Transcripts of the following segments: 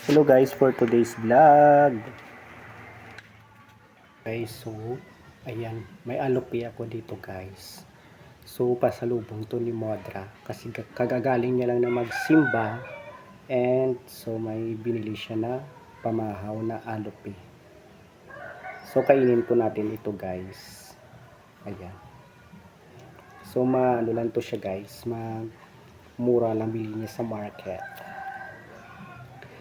Hello guys, for today's vlog. Guys, so ayan, may alope ako dito guys. So pasalubong to ni Modra kasi kagagaling niya lang na magsimba, and so may binili siya na pamahaw na alope. So kainin po natin ito guys. Ayan. So maano lang to siya guys, mura lang bilhin niya sa market.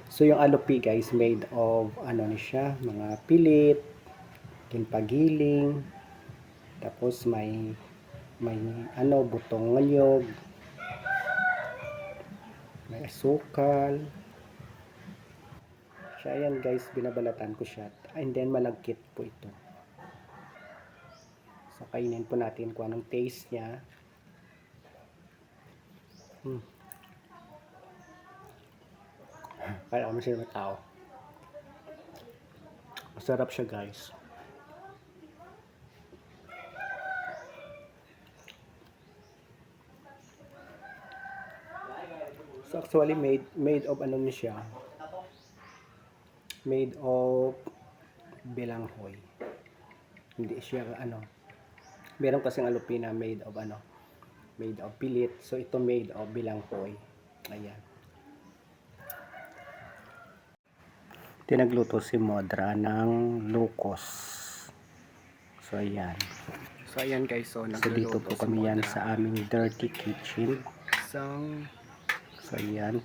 So yung alope guys, made of ano ni siya, mga pilit, pagiling, tapos may ano, butong ngayog, may asukal. So ayan guys, binabalatan ko siya, and then malagkit po ito. So kainin po natin kung anong taste niya. Kaya kami sila tao. Masarap siya guys. So actually made of ano niya siya, made of bilanghoy. Hindi siya ano, meron kasing alope na made of ano, made of pilit. So ito made of bilanghoy. Ayan. Tinagluto si Modra ng lukos. So ayan. So ayan guys, so dito po kami yan sa aming dirty kitchen. So ayan,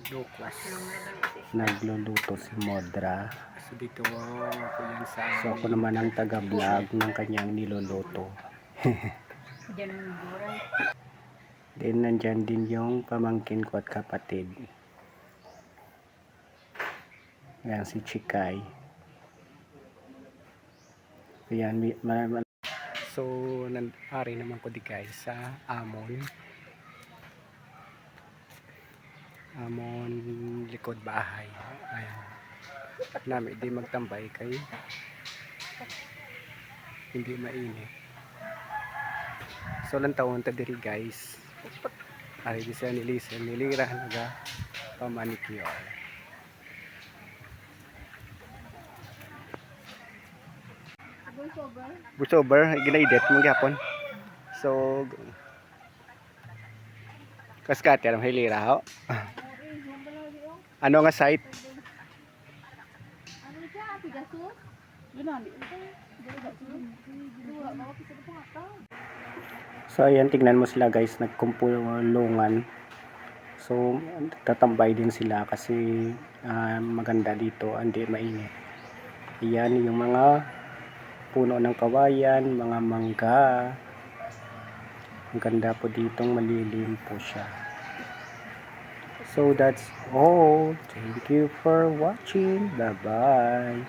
nagluluto si Modra. So dito po yan sa amin. So ako naman ang taga-vlog ng kanyang niluluto. Then nandyan din yung pamangkin ko at kapatid. Ayan si Chikay. Ayan, so ari naman ko di guys sa Amon likod bahay. Ayan, namin di magtambay kay hindi mainit. So lang taon ta diri guys, ari di sa nilira naga pamanicure. Voiceover gina-edit mo gyapon. So kaskate ang hilira ho. Ano nga site? So ayan, tignan mo sila guys, nagkumpulungan. So tatambay din sila kasi maganda dito, hindi mainit. Ayan yung mga puno ng kawayan, mga mangga. Ang ganda po ditong malilim po siya. So that's all. Thank you for watching. Bye bye.